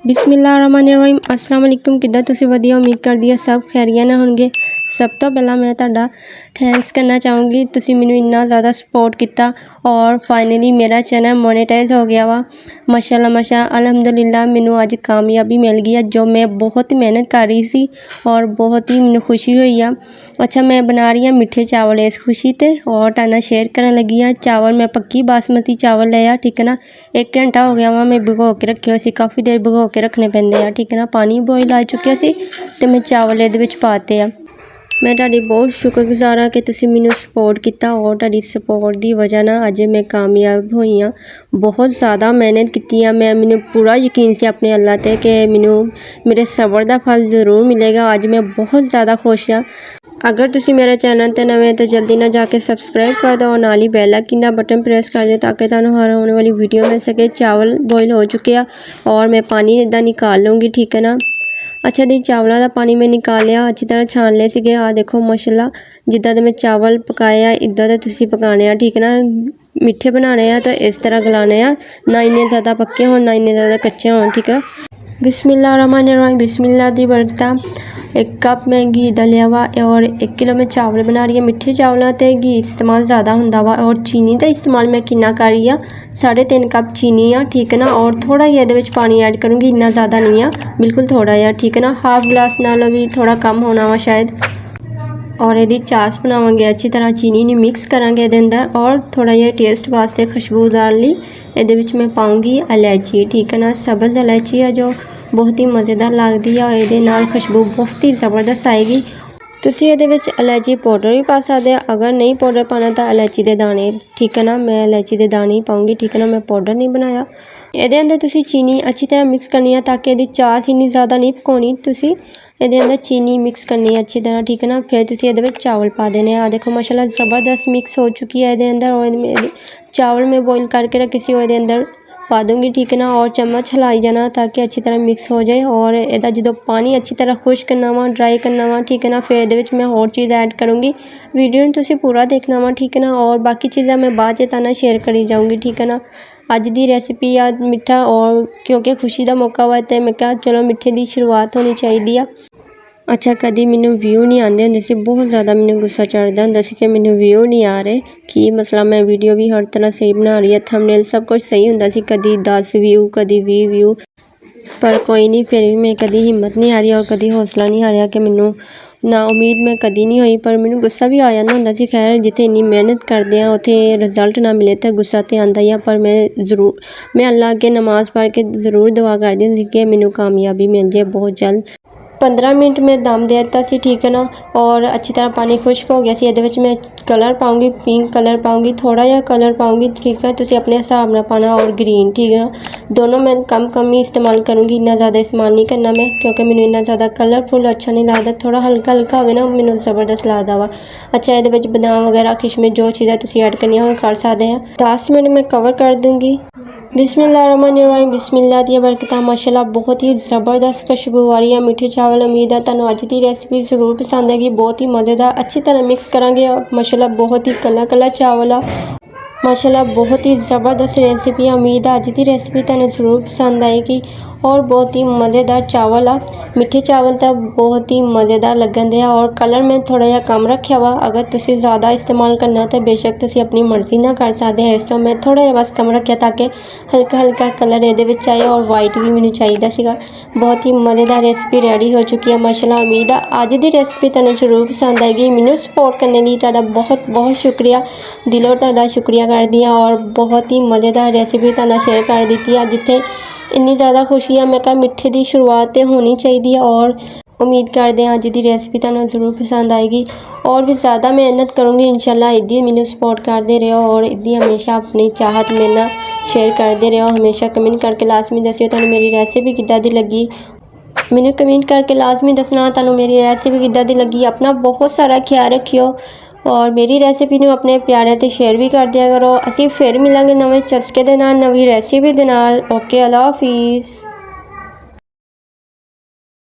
बिस्मिल्लाहिर्रहमानिर्रहीम अस्सलाम वालेकुम। किद्दां तुसीं वधिया, उम्मीद करदी है सब खैरियत नाल होणगे। सब तो पहला मैं तुहाडा थैंक्स करना चाहूँगी, तुसीं मैनूं इन्ना ज़्यादा सपोर्ट किया और फाइनली मेरा चैनल मोनेटाइज हो गया वा। माशाल्लाह माशाल्लाह अल्हम्दुलिल्लाह मैनूं अज कामयाबी मिल गई है, जो मैं बहुत ही मेहनत कर रही सी और बहुत ही मैनूं खुशी हुई है। अच्छा, मैं बना रही हूँ मिठे चावल इस खुशी ते और तुहाडे नाल शेयर करन लगी हाँ। चावल मैं पक्की बासमती चावल ले आ, ठीक है ना। 1 घंटा हो गया वा मैं भिगो के रखे सी, काफ़ी देर भिगो के रखने पैंदे आ, ठीक है ना। पानी बॉयल आ चुकिया सी ते मैं चावल इहदे विच पाते आ। मैं तुहाडी बहुत शुक्रगुजार हाँ कि तुसीं मैनूं सपोर्ट किया और तुहाडी सपोर्ट की वजह नाल अज मैं कामयाब हुई हाँ। बहुत ज़्यादा मेहनत की है मैं, मैनूं पूरा यकीन से अपने अल्लाह ते कि मैनूं मेरे सबर का फल जरूर मिलेगा। अज मैं बहुत ज़्यादा खुश हाँ। अगर तुसीं मेरे चैनल ते नवें तो जल्दी ना जाके सब्सक्राइब कर दो और नाल ही बैल आइकन दा बटन प्रेस कर दो ताकि तुहानूं हर आने वाली वीडियो मिल सके। चावल बॉयल हो चुके हैं और मैं पानी इदा निकाल लूँगी, ठीक है ना। अच्छा दी चावलों का पानी मैं निकाल लिया, अच्छी तरह छान ले सीगे। आ देखो माशाल्लाह जिद्दां दे मैं चावल पकाए आ इदा दे तुसीं पकाने आ, ठीक है ना। मिठे बनाने आ तो इस तरह गलाने आ, ना इन्ने ज़्यादा पक्के होण ना इन्ने ज़्यादा कच्चे होण, ठीक है। बिस्मिल्लाहिर्रहमानिर्रहीम, बिस्मिल्लाह दी बरकत। 1 कप मैं घी दा लिया वा और 1 किलो मैं चावल बना रही है। मिठे चावलों ते घी इस्तेमाल ज़्यादा होंदा वा और चीनी का इस्तेमाल मैं कितना कर रही हाँ, 3.5 कप चीनी आ, ठीक है ना। और थोड़ा ही ये पानी ऐड करूँगी, इन्ना ज़्यादा नहीं है, बिल्कुल थोड़ा है, ठीक है ना। हाफ गिलास नालों भी थोड़ा कम होना वा शायद। और यदि चास बनावांगे अच्छी तरह चीनी नहीं मिक्स करांगे इहदे अंदर और थोड़ा जिहा टेस्ट वास्ते खुशबूदार लई इहदे विच मैं पाऊँगी इलायची, ठीक है ना। सब्ज़ इलायची है जो बहुत ही मज़ेदार लगती है और इहदे नाल खुशबू बहुत ही ज़बरदस्त आएगी। तुसीं इहदे विच इलायची पाउडर भी पा सकदे हो, अगर नहीं पाउडर पाना तो इलायची के दाने, ठीक है ना। मैं इलायची के दाने ही पाऊँगी, ठीक है ना, मैं पाउडर नहीं बनाया। इहदे अंदर तुसीं चीनी अच्छी तरह मिक्स करनी है ताकि इहदी चास इन्नी ज़्यादा नहीं पकाउणी, तुसीं इहदे अंदर चीनी मिक्स करनी है अच्छी तरह, ठीक है ना। फिर तुसीं इहदे विच चावल पा देने आ। देखो माशाल्लाह ज़बरदस्त मिक्स हो चुकी है इहदे अंदर और चावल में बॉयल करके रखे सी इहदे अंदर पा दूँगी, ठीक है ना। और चम्मच हिलाई जाना ताकि अच्छी तरह मिक्स हो जाए और इहदा जो पानी अच्छी तरह खुश करना वा, ड्राई करना वा, ठीक है ना। फिर इहदे विच मैं होर चीज़ ऐड करूँगी, वीडियो नूं तुसीं पूरा देखना वा, ठीक है ना। और बाकी चीज़ां मैं बाद च तुहाडे नाल शेयर करी जाऊँगी, ठीक है ना। अज दी रेसिपी आ मिठा और क्योंकि खुशी का मौका वा तो मैं कहा चलो मिठे की शुरुआत होनी चाहिए आ। अच्छा, कभी मैनू व्यू नहीं आते होंगे सी, बहुत ज़्यादा मैनू गुस्सा चढ़ता होंदा सी कि मैनू व्यू नहीं आ रहे, कि मसला मैं वीडियो भी हर तरह सही बना रही है, थंबनेल सब कुछ सही होंदा सी, कभी 10 व्यू कभी 20 व्यू, पर कोई नहीं। फिर मैं कभी हिम्मत नहीं हारी और कभी हौसला नहीं हारिया कि मैनू ना उम्मीद मैं कभी नहीं हुई, पर मैनू गुस्सा भी आ जाता होंदा सी। खैर जिथे इन्नी मेहनत करते हैं उत्थे रिजल्ट ना मिले तो गुस्सा तो आंदा ही आ, पर मैं अल्लाह अगे नमाज़ पढ़ के ज़रूर दुआ करती होंदी कि मैनू कामयाबी मिल जाए बहुत जल्द। 15 मिनट में दम दे दिता सी, ठीक है ना। और अच्छी तरह पानी खुश्क हो गया सी। इहदे विच मैं कलर पाऊँगी, पिंक कलर पाऊँगी, थोड़ा जिहा कलर पाऊँगी, ठीक है। तुसीं अपने हिसाब नाल पाना और ग्रीन, ठीक है ना। दोनों मैं कम कम ही इस्तेमाल करूँगी, इन्ना ज़्यादा इस्तेमाल नहीं करना मैं, क्योंकि मैनूं इन्ना ज़्यादा कलरफुल अच्छा नहीं लगता, थोड़ा हल्का हल्का होवे ना मैनूं ज़बरदस्त लगदा वा। अच्छा, इहदे विच बादाम वगैरह किशमिश जो चीज़ां तुसीं ऐड करनियां होण कर सकदे आ। 10 मिनट मैं कवर कर दूँगी। बिस्मिल्लाहिर्रहमानिर्रहीम, बिस्मिल्लाह दी बरकत। माशाल्लाह बहुत ही ज़बरदस्त खुशबू आ रही है मिठे चावल। उम्मीद है तुहानूं अज दी रेसिपी ज़रूर पसंद आएगी, बहुत ही मज़ेदार। अच्छी तरह मिक्स करांगे माशाल्लाह बहुत ही कलर कलर चावल आ, माशाल्लाह बहुत ही ज़बरदस्त रेसिपी है। उम्मीद है अज की रेसिपी तुहानूं ज़रूर पसंद आएगी और बहुत ही मज़ेदार चावल आ। मिठे चावल तो बहुत ही मज़ेदार लगन दे और कलर मैं थोड़ा जिहा कम रखा वा, अगर तुसीं ज़्यादा इस्तेमाल करना तो बेशक तुसीं अपनी मर्ज़ी ना कर सकते हैं। इस तो मैं थोड़ा जिहा बस कम रखा ताकि हल्का हल्का कलर इहदे विच आए और वाइट भी मैनूं चाहिदा सीगा। बहुत ही मज़ेदार रेसिपी रेडी हो चुकी है माशाल्लाह। उम्मीद है अज की रेसिपी तुहानूं ज़रूर पसंद आएगी। मैनूं सपोर्ट करने लई तुहाडा बहुत बहुत शुक्रिया, दिलों तुहाडा शुक्रिया करदी हां। और बहुत ही मज़ेदार रेसिपी तुहानूं शेयर कर दी है, जिथे इन्नी ज़्यादा खुशी है मैं कहा मिठे की शुरुआत तो होनी चाहिए। और उम्मीद करते हैं अज की रेसिपी तुहानूं ज़रूर पसंद आएगी और भी ज़्यादा मेहनत करूँगी इंशाल्लाह। इदी मैनूं सपोर्ट करते रहो और इदी हमेशा अपनी चाहत मेरे नाल शेयर करते रहो। हमेशा कमेंट करके लाजमी दस्सिओ तुहानूं मेरी रेसिपी किद्दां दी लगी, मैनूं कमेंट करके लाजमी दसना तुहानूं मेरी रेसिपी किद्दां दी लगी। अपना बहुत सारा ख्याल रखियो और मेरी रेसिपी नूं अपने प्यारे ते शेयर भी कर दिया करो। असीं फिर मिलांगे नवें चस्के दे नाल, नवीं रेसिपी दे नाल। ओके, अल्लाह हाफिज़।